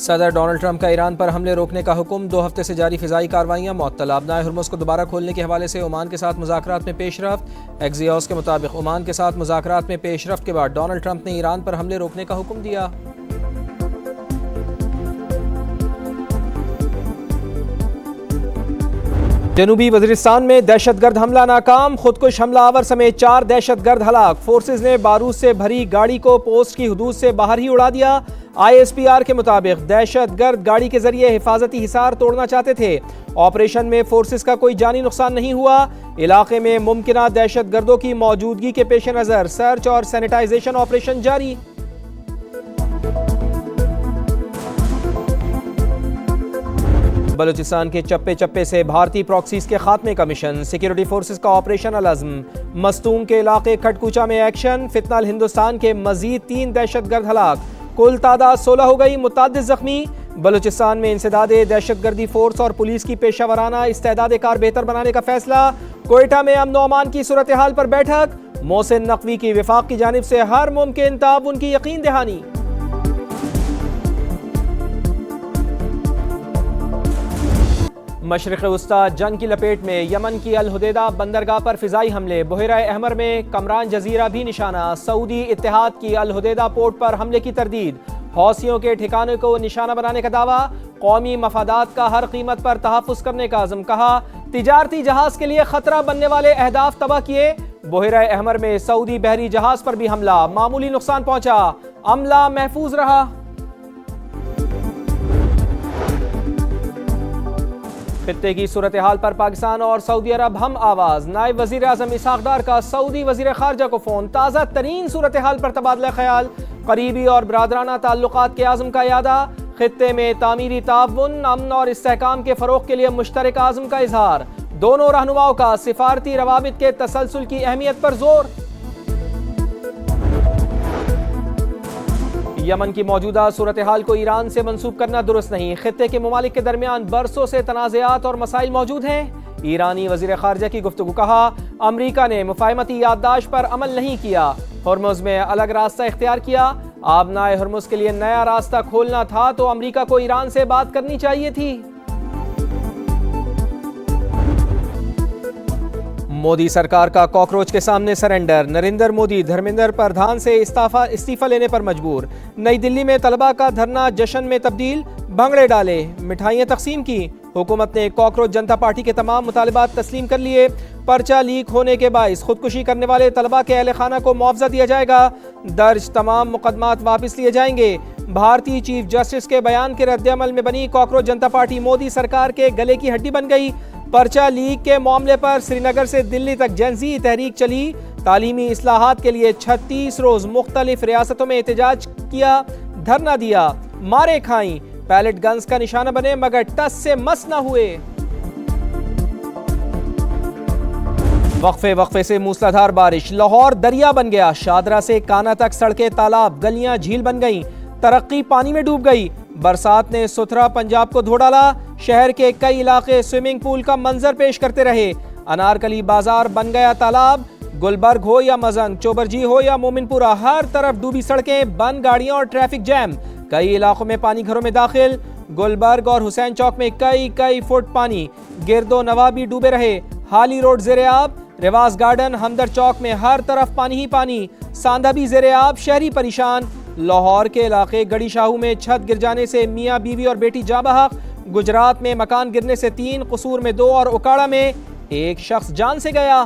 सदर Donald Trump का Iran पर हमले रोकने का हुक्म। 2 हफ्ते से जारी फिजाई कार्रवाइयाँ मुअत्तल। आबनाए हुर्मुज़ को दोबारा खोलने के हवाले से ओमान के साथ मुज़ाकरात में पेशरफ्त। एक्सियोस के मुताबिक ओमान के साथ मुज़ाकरात में पेशरफ्त के बाद डोनाल्ड ट्रंप ने ईरान पर हमले रोकने का हुक्म दिया। जनूबी वज़ीरिस्तान में दहशतगर्द हमला नाकाम। खुदकुश हमलावर समेत 4 दहशतगर्द हलाक। फोर्सेज ने बारूद से भरी गाड़ी को पोस्ट की हुदूद से बाहर ही उड़ा दिया। ISPR के मुताबिक दहशतगर्द गाड़ी के जरिए हिफाजती हिसार तोड़ना चाहते थे। ऑपरेशन में फोर्सेज का कोई जानी नुकसान नहीं हुआ। इलाके में मुमकिना दहशतगर्दों की मौजूदगी के पेश नज़र सर्च और सैनिटाइजेशन ऑपरेशन जारी। बलूचिस्तान के चप्पे चप्पे से भारतीय प्रॉक्सीज के खात्मे का मिशन। सिक्योरिटी फोर्सेज का ऑपरेशन अल-अज़्म। मस्तूम के इलाके खटकुचा में एक्शन। फितनल हिंदुस्तान के मजीद 3 दहशतगर्द हलाक। कुल तादाद 16 हो गई, मुतादिद जख्मी। बलूचिस्तान में इंसदादे दहशतगर्दी फोर्स और पुलिस की पेशा वराना इस्तेदाद कार बेहतर बनाने का फैसला। कोयटा में अमन अमान की सूरत हाल पर बैठक। मोहसिन नकवी की विफाक की जानिब से हर मुमकिन ताउन की यकीन दहानी। मशरिक़ वस्ता जंग की लपेट में। यमन की अल हुदैदा बंदरगाह पर फिजाई हमले। बहरा अहमर में कमरान जजीरा भी निशाना। सऊदी इत्तेहाद की अल हुदैदा पोर्ट पर हमले की तरदीद। हौसियों के ठिकाने को निशाना बनाने का दावा। कौमी मफादात का हर कीमत पर तहफ़्फ़ुज़ करने का अज़्म। कहा तिजारती जहाज के लिए खतरा बनने वाले अहदाफ तबाह किए। बहरा अहमर में सऊदी बहरी जहाज पर भी हमला। मामूली नुकसान पहुंचा, अमला महफूज रहा। खित्ते की सूरत हाल पर पाकिस्तान और सऊदी अरब हम आवाज। नायब वजीर आजम इसहाक डार का सऊदी वजीर खारजा को फोन। ताज़ा तरीन सूरत हाल पर तबादला ख्याल। करीबी और बरादराना ताल्लुकात के आज़म का यादा। खित्ते में तामीरी ताउन, अमन और इस्तेहकाम के फरोग के लिए मुश्तरक आज़म का इजहार। दोनों रहनुमाओं का सिफारती रवाबित के तसलसल की अहमियत पर जोर। यमन की मौजूदा सूरत हाल को ईरान से मंसूब करना दुरुस्त नहीं। खित्ते के ममालिक के दरमियान बरसों से तनाज़ात और मसाइल मौजूद हैं। ईरानी वज़ीर ख़ारजा की गुफ्तगू। कहा अमरीका ने मुफ़ाहमती याददाश्त पर अमल नहीं किया। हुर्मुज़ में अलग रास्ता इख्तियार किया। आबनाए हुर्मुज़ के लिए नया रास्ता खोलना था तो अमरीका को ईरान से बात करनी चाहिए थी। मोदी सरकार का कॉकरोच के सामने सरेंडर। नरेंद्र मोदी धर्मेंद्र प्रधान से इस्तीफा लेने पर मजबूर। नई दिल्ली में तलबा का धरना जश्न में तब्दील। भंगड़े डाले, मिठाइयाँ तकसीम की। हुकूमत ने कॉकरोच जनता पार्टी के तमाम मुतालिबात तस्लीम कर लिए। पर्चा लीक होने के बाइस खुदकुशी करने वाले तलबा के अहल खाना को मुआवजा दिया जाएगा। दर्ज तमाम मुकदमात वापस लिए जाएंगे। भारतीय चीफ जस्टिस के बयान के रद्द-ए-अमल में बनी कॉकरोच जनता पार्टी मोदी सरकार के गले की हड्डी बन गई। पर्चा लीक के मामले पर श्रीनगर से दिल्ली तक जेंजी तहरीक चली। तालीमी इस्लाहात के लिए 36 रोज मुख्तलिफ रियासतों में एहतजाज किया, धरना दिया, मारे खाई, पैलेट गन्स का निशाना बने मगर टस से मस न हुए। वक्फे से मूसलाधार बारिश। लाहौर दरिया बन गया। शादरा से काना तक सड़कें, तालाब, गलियां झील बन गईं। तरक्की पानी में डूब गई। बरसात ने सुथरा पंजाब को धो डाला। शहर के कई इलाके स्विमिंग पूल का मंजर पेश करते रहे। अनारकली बाजार बन गया तालाब। गुलबर्ग हो या मजंग, चोबरजी हो या मोमिनपुरा, हर तरफ डूबी सड़कें, बंद गाड़ियां और ट्रैफिक जैम। कई इलाकों में पानी घरों में दाखिल। गुलबर्ग और हुसैन चौक में कई फुट पानी। गिरदो नवा भी डूबे रहे। हाली रोड ज़ेरे-आब। रिवाज गार्डन, हमदर चौक में हर तरफ पानी ही पानी। सांदा भी ज़ेरे-आब, शहरी परेशान। लाहौर के इलाके गड़ी शाहू में छत गिर जाने से मियाँ बीवी और बेटी जाँ बहक। गुजरात में मकान गिरने से 3, कसूर में 2 और उकाड़ा में 1 शख्स जान से गया।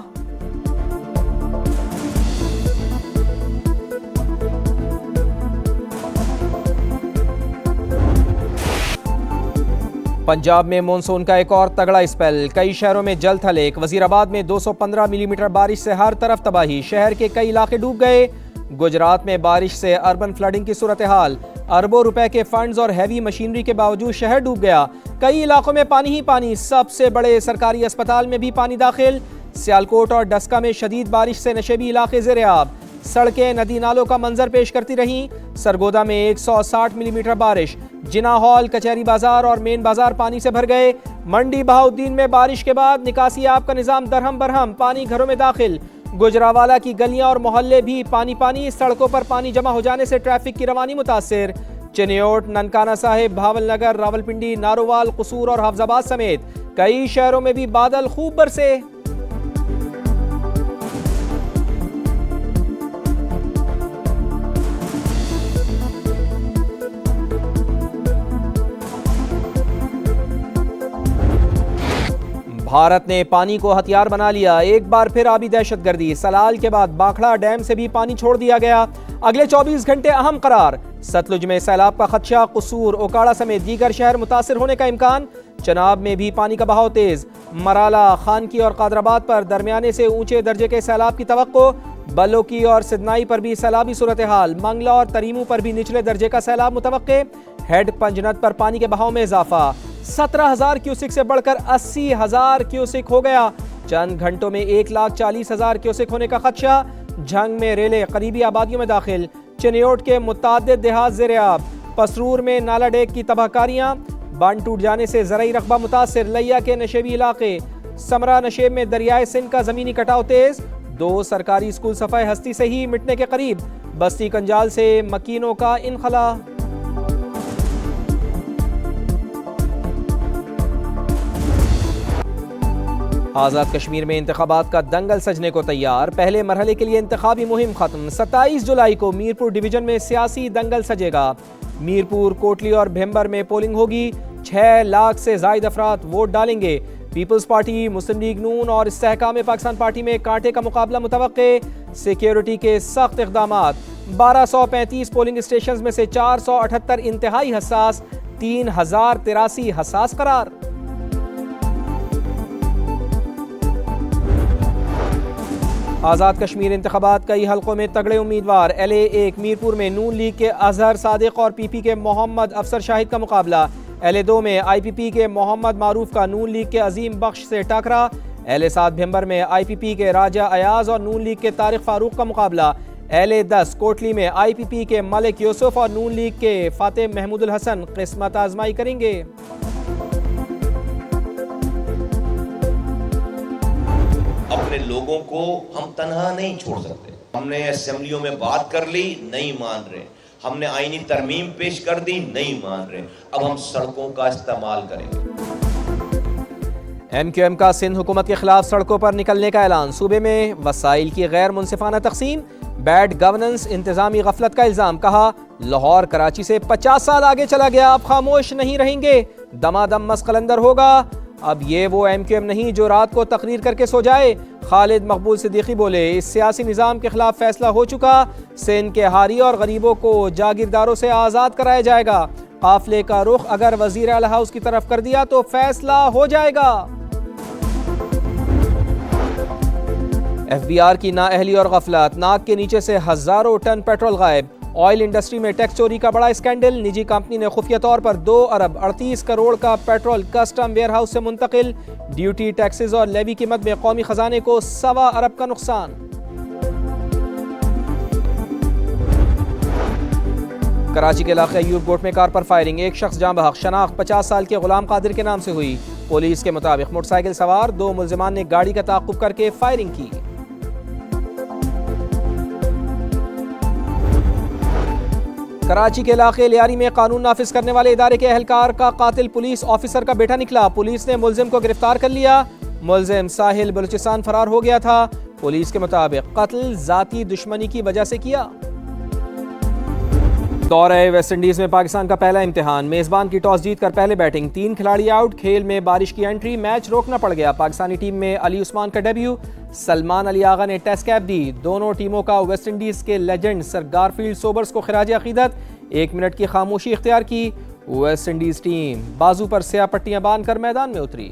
पंजाब में मानसून का एक और तगड़ा स्पेल। कई शहरों में जल थलेक। वजीराबाद में 215 मिलीमीटर बारिश से हर तरफ तबाही। शहर के कई इलाके डूब गए। गुजरात में बारिश से अर्बन फ्लडिंग की सूरत हाल। अरबों रुपए के फंड्स और हैवी मशीनरी के बावजूद शहर डूब गया। कई इलाकों में पानी ही पानी। सबसे बड़े सरकारी अस्पताल में भी पानी दाखिल। सियालकोट और डस्का में शदीद बारिश से नशेबी इलाके ज़ेरे-आब। सड़कें नदी नालों का मंजर पेश करती रहीं। सरगोदा में 160 मिलीमीटर बारिश। जिना हॉल, कचहरी बाजार और मेन बाजार पानी से भर गए। मंडी बहाउद्दीन में बारिश के बाद निकासी आब का निजाम दरहम बरहम। पानी घरों में दाखिल। गुजरावाला की गलियां और मोहल्ले भी पानी पानी। सड़कों पर पानी जमा हो जाने से ट्रैफिक की रवानी मुतासिर। चिन्योट, ननकाना साहिब, भावलनगर, रावलपिंडी, नारोवाल, कसूर और हाफजाबाद समेत कई शहरों में भी बादल खूब बरसे। भारत ने पानी को हथियार बना लिया, एक बार फिर आबी दहशतगर्दी। सलाल के बाद बाखड़ा डैम से भी पानी छोड़ दिया गया। अगले 24 घंटे अहम करार। सतलुज में सैलाब का खदशा, कसूर, ओकाड़ा समेत दीगर शहर मुतासिर होने का इम्कान। चनाब में भी पानी का बहाव तेज। मराला, खानकी और कादराबाद पर दरमियाने से ऊंचे दर्जे के सैलाब की तवक्को। बलोकी और सिदनाई पर भी सैलाबी सूरत हाल। मंगला और तरीमू पर भी निचले दर्जे का सैलाब मुतवक्के। हेड पंजनत पर पानी के बहाव में इजाफा। 17,000 क्यूसिक से बढ़कर 80,000 क्यूसिक हो गया। चंद घंटों में 1,40,000 क्यूसिक होने का खदशा। झंग में रेले करीबी आबादियों में दाखिल। चिन्योट के मुतादिद देहात ज़ेर-ए-आब। पसरूर में नाला डेक की तबाहकारियां। बांध टूट जाने से ज़रई रकबा मुतासिर। लिया के नशेबी इलाके। समरा नशेब में दरियाए सिंध का ज़मीनी कटाव तेज। 2 सरकारी स्कूल सफ़ाई हस्ती से ही मिटने के करीब। बस्ती कंजाल से मकीनों का इनखला। आज़ाद कश्मीर में इंतखाबात का दंगल सजने को तैयार। पहले मरहले के लिए इंतखाबी मुहिम खत्म। 27 जुलाई को मीरपुर डिवीजन में सियासी दंगल सजेगा। मीरपुर, कोटली और भिम्बर में पोलिंग होगी। 6 लाख से जायद अफराद वोट डालेंगे। पीपल्स पार्टी, मुस्लिम लीग नून और इस्तेहकाम पाकिस्तान पार्टी में कांटे का मुकाबला मुतवक्के। सिक्योरिटी के सख्त इक़दामात। 1235 पोलिंग स्टेशन में से 478 इंतहाई हसास, 3083 हसास करार। आज़ाद कश्मीर इंतखाबात कई हल्कों में तगड़े उम्मीदवार। LA-1 मीरपुर में नून लीग के अजहर सादिक और PP के मोहम्मद अफसर शाहिद का मुकाबला। LA-2 में IPP के मोहम्मद मारूफ का नून लीग के अजीम बख्श से टकरा। LA-7 भिम्बर में IPP के राजा अयाज और नून लीग के तारिक फारूक का मुकाबला। LA-10 कोटली में IPP के मलिक यूसुफ और नून लीग के फातिह महमूदुल हसन किस्मत आजमाई करेंगे। अपने लोगों को हम तनहा नहीं छोड़ सकते। हमने असेंबलियों में बात कर ली, नहीं मान रहे। हमने आईनी तरमीम पेश कर दी, नहीं मान रहे। अब हम सड़कों का इस्तेमाल करेंगे। MQM का सिंध हुकूमत के खिलाफ सड़कों पर निकलने का ऐलान। सूबे में वसाइल की गैर मुनसिफाना तकसीम, बैड गवर्नेंस, इंतजामी गफलत का इल्जाम। कहा लाहौर कराची से 50 साल आगे चला गया, अब खामोश नहीं रहेंगे, दमादम मसकलंदर होगा। अब ये वो MQM नहीं जो रात को तकरीर करके सो जाए। खालिद मकबूल सिद्दीकी बोले, इस सियासी निज़ाम के खिलाफ फैसला हो चुका। सिंध के हारी और गरीबों को जागीरदारों से आज़ाद कराया जाएगा। काफिले का रुख अगर वज़ीर आला हाउस की तरफ कर दिया तो फैसला हो जाएगा। FBR की नाअहली और गफलत। नाक के नीचे से हजारों टन पेट्रोल गायब। ऑयल इंडस्ट्री में टैक्स चोरी का बड़ा स्कैंडल। निजी कंपनी ने खुफिया तौर पर 2 अरब 38 करोड़ का पेट्रोल कस्टम वेयर हाउस से मुंतकिल। ड्यूटी, टैक्सेस और लेवी की मद में कौमी खजाने को 1.25 अरब का नुकसान। कराची के इलाके अयूब गोट में कार पर फायरिंग, एक शख्स जाँ बहक। शनाख्त 50 साल के गुलाम कादिर के नाम से हुई। पुलिस के मुताबिक मोटरसाइकिल सवार 2 मुल्जिमान ने गाड़ी का ताक़ुब करके फायरिंग की। कराची के इलाके लियारी में कानून नाफिज करने वाले इदारे के एहलकार का कातिल पुलिस ऑफिसर का बेटा निकला। पुलिस ने मुल्जिम को गिरफ्तार कर लिया। मुल्जिम साहिल बलूचिस्तान फरार हो गया था। पुलिस के मुताबिक कत्ल जाती दुश्मनी की वजह से किया। दौरे वेस्ट इंडीज में पाकिस्तान का पहला इम्तिहान। मेजबान की टॉस जीतकर पहले बैटिंग, 3 खिलाड़ी आउट। खेल में बारिश की एंट्री, मैच रोकना पड़ गया। पाकिस्तानी टीम में अली उस्मान का डेब्यू। सलमान अली आगा ने टेस्ट कैप दी। दोनों टीमों का वेस्ट इंडीज के लेजेंड सर गारफील्ड सोबर्स को खिराज अकीदत। 1 मिनट की खामोशी इख्तियार की। वेस्ट इंडीज टीम बाजू पर स्याह पट्टियां बांधकर मैदान में उतरी।